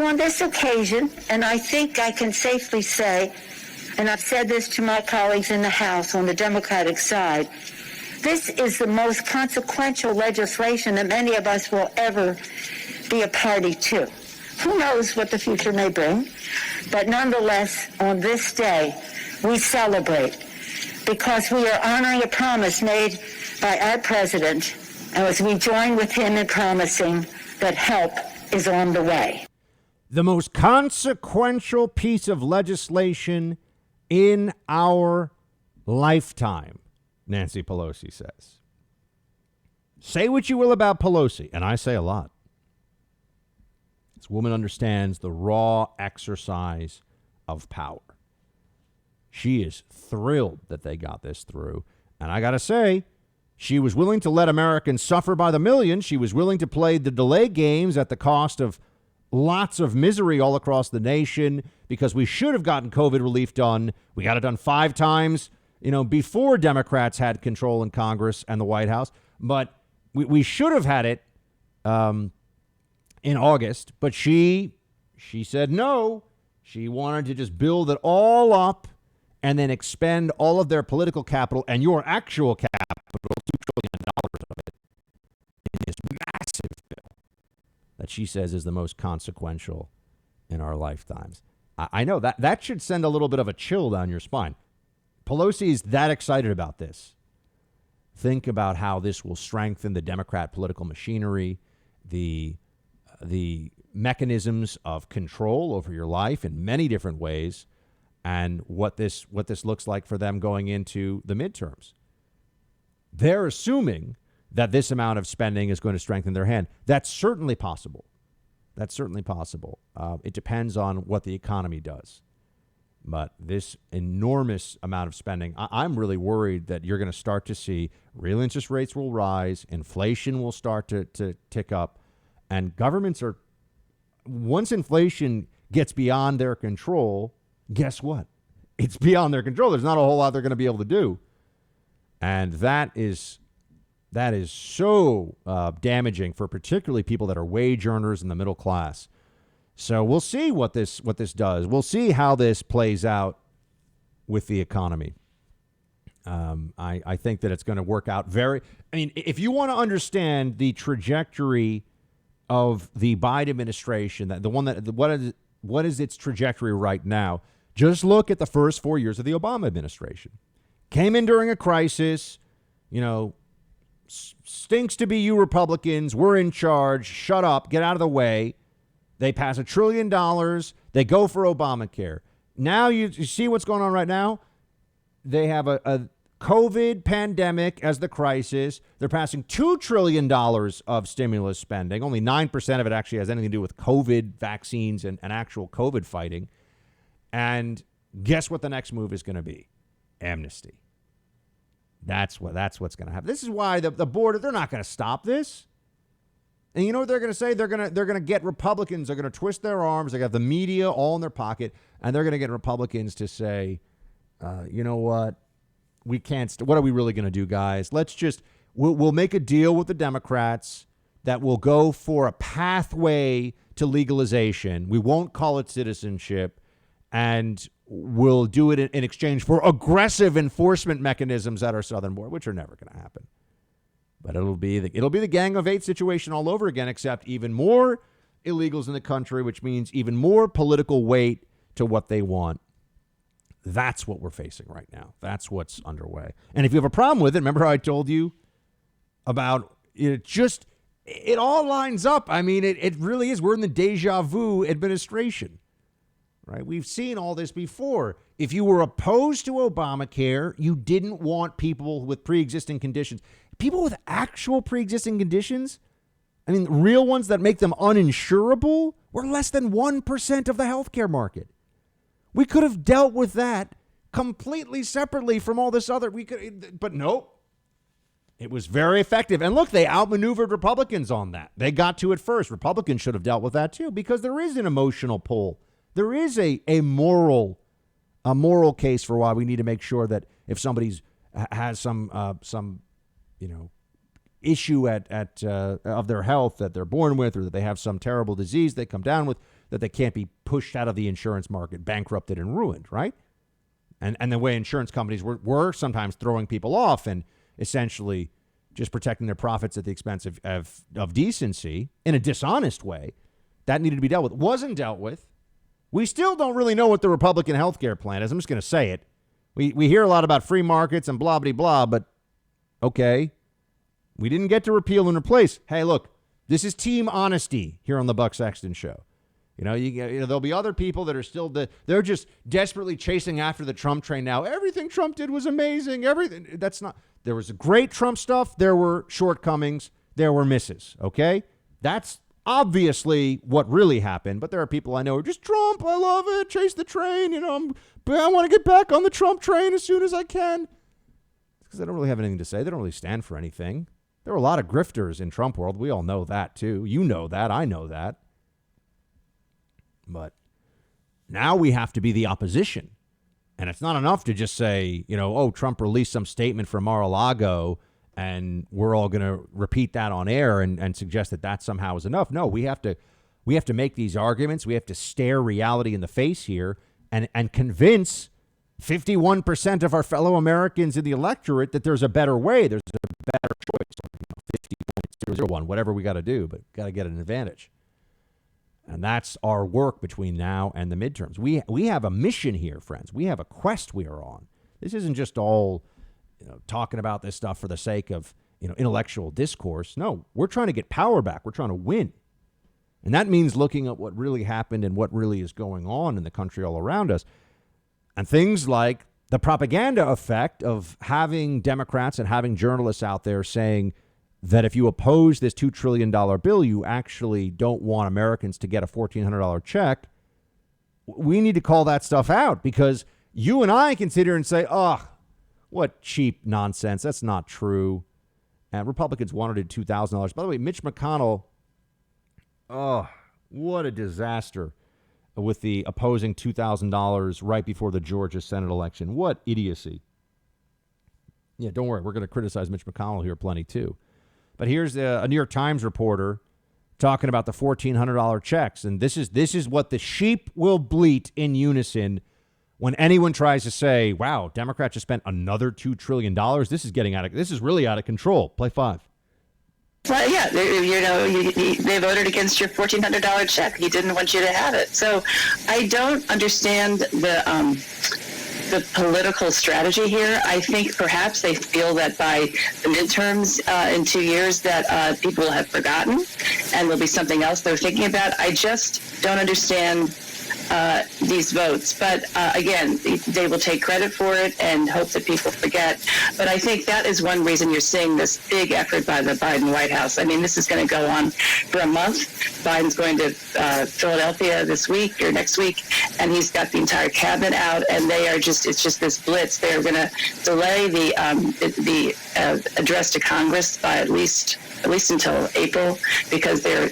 So on this occasion, and I think I can safely say, and I've said this to my colleagues in the House on the Democratic side, this is the most consequential legislation that many of us will ever be a party to. Who knows what the future may bring, but nonetheless, on this day, we celebrate because we are honoring a promise made by our president, and as we join with him in promising that help is on the way. The most consequential piece of legislation in our lifetime, Nancy Pelosi says. Say what you will about Pelosi, and I say a lot. This woman understands the raw exercise of power. She is thrilled that they got this through. And I got to say, she was willing to let Americans suffer by the millions. She was willing to play the delay games at the cost of lots of misery all across the nation because we should have gotten COVID relief done. We got it done 5 times, before Democrats had control in Congress and the White House. But we should have had it in August. But she said no. She wanted to just build it all up and then expend all of their political capital and your actual capital, $2 trillion of it, in this massive bill that she says is the most consequential in our lifetimes. I know that should send a little bit of a chill down your spine. Pelosi's that excited about this. Think about how this will strengthen the Democrat political machinery, the mechanisms of control over your life in many different ways, and what this looks like for them going into the midterms. They're assuming that this amount of spending is going to strengthen their hand. That's certainly possible. It depends on what the economy does. But this enormous amount of spending, I'm really worried that you're going to start to see real interest rates will rise, inflation will start to tick up, and governments are, once inflation gets beyond their control, guess what? It's beyond their control. There's not a whole lot they're going to be able to do. And that is so damaging for particularly people that are wage earners in the middle class. So we'll see what this does. We'll see how this plays out with the economy. I think that it's going to work out if you want to understand the trajectory of the Biden administration, what is its trajectory right now, just look at the first 4 years of the Obama administration. Came in during a crisis, stinks to be you Republicans. We're in charge. Shut up. Get out of the way. They pass $1 trillion. They go for Obamacare. Now you see what's going on right now? They have a COVID pandemic as the crisis. They're passing $2 trillion of stimulus spending. Only 9% of it actually has anything to do with COVID vaccines and actual COVID fighting. And guess what the next move is going to be? Amnesty. That's what's going to happen. This is why the border, they're not going to stop this. And you know what they're going to say? They're going to get Republicans. They're going to twist their arms. They got the media all in their pocket, and they're going to get Republicans to say, you know what? We can't. What are we really going to do, guys? We'll make a deal with the Democrats that will go for a pathway to legalization. We won't call it citizenship, and we'll do it in exchange for aggressive enforcement mechanisms at our southern border, which are never going to happen. But it'll be the Gang of 8 situation all over again, except even more illegals in the country, which means even more political weight to what they want. That's what we're facing right now. That's what's underway. And if you have a problem with it, remember how I told you about it? It all lines up. I mean, it really is. We're in the deja vu administration, right? We've seen all this before. If you were opposed to Obamacare, you didn't want people with pre-existing conditions. People with actual pre-existing conditions, I mean, real ones that make them uninsurable, were less than 1% of the healthcare market. We could have dealt with that completely separately from all this other. But nope. It was very effective. And look, they outmaneuvered Republicans on that. They got to it first. Republicans should have dealt with that too, because there is an emotional pull. There is a moral case for why we need to make sure that if somebody's has some issue of their health that they're born with, or that they have some terrible disease they come down with, that they can't be pushed out of the insurance market, bankrupted and ruined, right? And the way insurance companies were sometimes throwing people off and essentially just protecting their profits at the expense of decency in a dishonest way, that needed to be dealt with. Wasn't dealt with. We still don't really know what the Republican health care plan is. I'm just going to say it. We hear a lot about free markets and blah, blah, blah, but okay. We didn't get to repeal and replace. Hey, look, this is team honesty here on the Buck Sexton Show. You know, there'll be other people that are still, they're just desperately chasing after the Trump train now. Everything Trump did was amazing. Everything. That's not, there was great Trump stuff. There were shortcomings. There were misses. Okay. That's obviously what really happened. But there are people I know who are just Trump. I love it. Chase the train. You know, I want to get back on the Trump train as soon as I can. Because they don't really have anything to say. They don't really stand for anything. There were a lot of grifters in Trump world. We all know that too. You know that. I know that. But now we have to be the opposition. And it's not enough to just say, you know, oh, Trump released some statement from Mar-a-Lago and we're all going to repeat that on air and suggest that somehow is enough. No, we have to make these arguments. We have to stare reality in the face here and convince 51% of our fellow Americans in the electorate that there's a better way. There's a better choice. 50.001, whatever we got to do, but got to get an advantage. And that's our work between now and the midterms. We have a mission here, friends. We have a quest we are on. This isn't just all, you know, talking about this stuff for the sake of, you know, intellectual discourse. No, we're trying to get power back. We're trying to win. And that means looking at what really happened and what really is going on in the country all around us. And things like the propaganda effect of having Democrats and having journalists out there saying that if you oppose this $2 trillion bill, you actually don't want Americans to get a $1,400 check. We need to call that stuff out, because you and I can sit here and say, oh, what cheap nonsense. That's not true. And Republicans wanted $2,000. By the way, Mitch McConnell, oh, what a disaster with the opposing $2,000 right before the Georgia Senate election. What idiocy. Yeah, don't worry. We're going to criticize Mitch McConnell here plenty, too. But here's a New York Times reporter talking about the $1,400 checks. And this is what the sheep will bleat in unison when anyone tries to say, wow, Democrats just spent another $2 trillion. This is really out of control. Play 5. Well, yeah, they voted against your $1,400 check. He didn't want you to have it. So I don't understand the political strategy here. I think perhaps they feel that by the midterms in 2 years that people have forgotten and there'll be something else they're thinking about. I just don't understand these votes. But again, they will take credit for it and hope that people forget. But I think that is one reason you're seeing this big effort by the Biden White House. I mean, this is going to go on for a month. Biden's going to Philadelphia this week or next week, and he's got the entire cabinet out, and it's just this blitz. They're going to delay the address to Congress by at least until April, because they're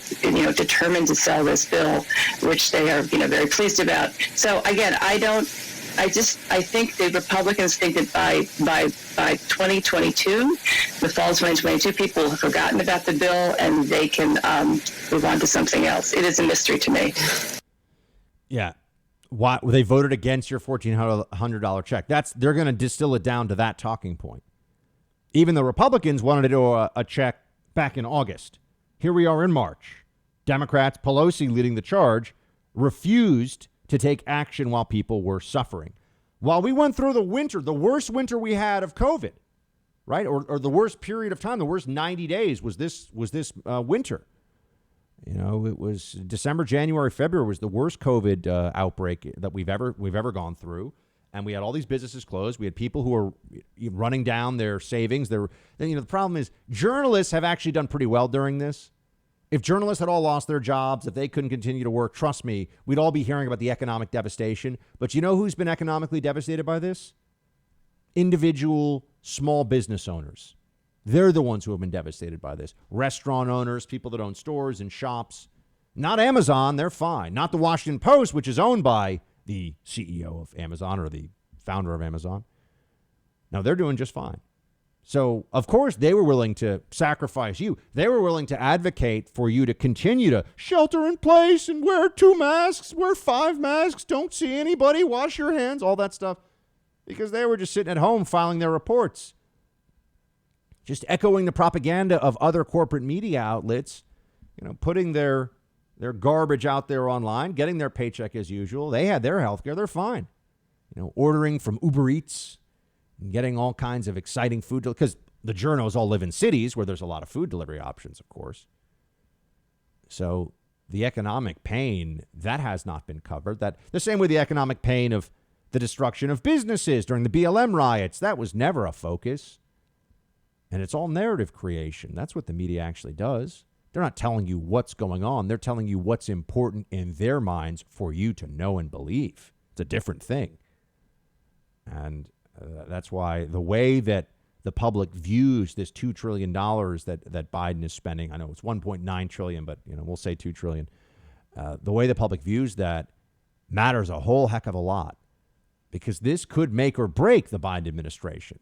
determined to sell this bill, which they are very pleased about. So again, I think the Republicans think that by 2022, the fall of 2022, people have forgotten about the bill and they can move on to something else. It is a mystery to me. Yeah. Why they voted against your $1,400 check? They're going to distill it down to that talking point. Even the Republicans wanted to do a check back in August. Here we are in March. Democrats, Pelosi leading the charge, refused to take action while people were suffering. While we went through the winter, the worst winter we had of COVID, right? Or the worst period of time, the worst 90 days was this winter. It was December, January, February was the worst COVID outbreak that we've ever gone through. And we had all these businesses closed. We had people who were running down their savings. The problem is journalists have actually done pretty well during this. If journalists had all lost their jobs, if they couldn't continue to work, trust me, we'd all be hearing about the economic devastation. But you know who's been economically devastated by this? Individual small business owners. They're the ones who have been devastated by this. Restaurant owners, people that own stores and shops. Not Amazon, they're fine. Not the Washington Post, which is owned by the CEO of Amazon or the founder of Amazon. No, they're doing just fine. So, of course, they were willing to sacrifice you. They were willing to advocate for you to continue to shelter in place and wear 2 masks, wear 5 masks, don't see anybody, wash your hands, all that stuff, because they were just sitting at home filing their reports, just echoing the propaganda of other corporate media outlets, putting their garbage out there online, getting their paycheck as usual. They had their health care. They're fine. Ordering from Uber Eats and getting all kinds of exciting food, because the journos all live in cities where there's a lot of food delivery options, of course. So the economic pain, that has not been covered. That the same with the economic pain of the destruction of businesses during the BLM riots. That was never a focus. And it's all narrative creation. That's what the media actually does. They're not telling you what's going on. They're telling you what's important in their minds for you to know and believe. It's a different thing. And that's why the way that the public views this $2 trillion that Biden is spending, I know it's $1.9 trillion, but we'll say $2 trillion. The way the public views that matters a whole heck of a lot, because this could make or break the Biden administration.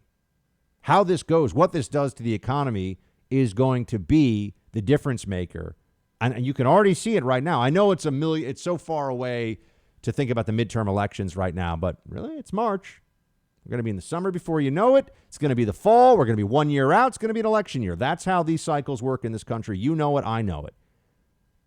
How this goes, what this does to the economy is going to be the difference maker. And you can already see it right now. I know it's so far away to think about the midterm elections right now, but really it's March. We're going to be in the summer before you know it. It's going to be the fall. We're going to be 1 year out. It's going to be an election year. That's how these cycles work in this country. You know it. I know it.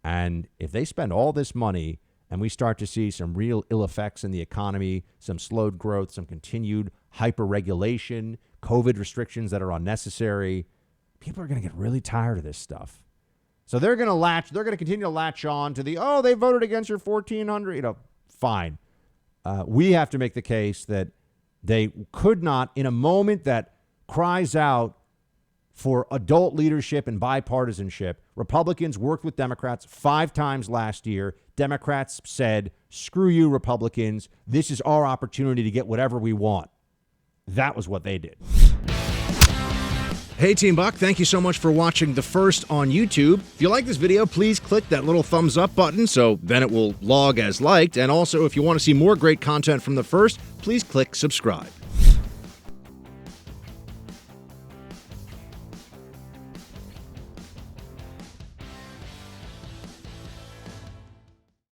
And if they spend all this money and we start to see some real ill effects in the economy, some slowed growth, some continued hyper-regulation, COVID restrictions that are unnecessary, people are going to get really tired of this stuff. So they're going to continue to latch on to they voted against your 1,400, fine. We have to make the case that they could not, in a moment that cries out for adult leadership and bipartisanship. Republicans worked with Democrats 5 times last year. Democrats said, screw you, Republicans. This is our opportunity to get whatever we want. That was what they did. Hey, Team Buck, thank you so much for watching The First on YouTube. If you like this video, please click that little thumbs up button so then it will log as liked. And also, if you want to see more great content from The First, please click subscribe.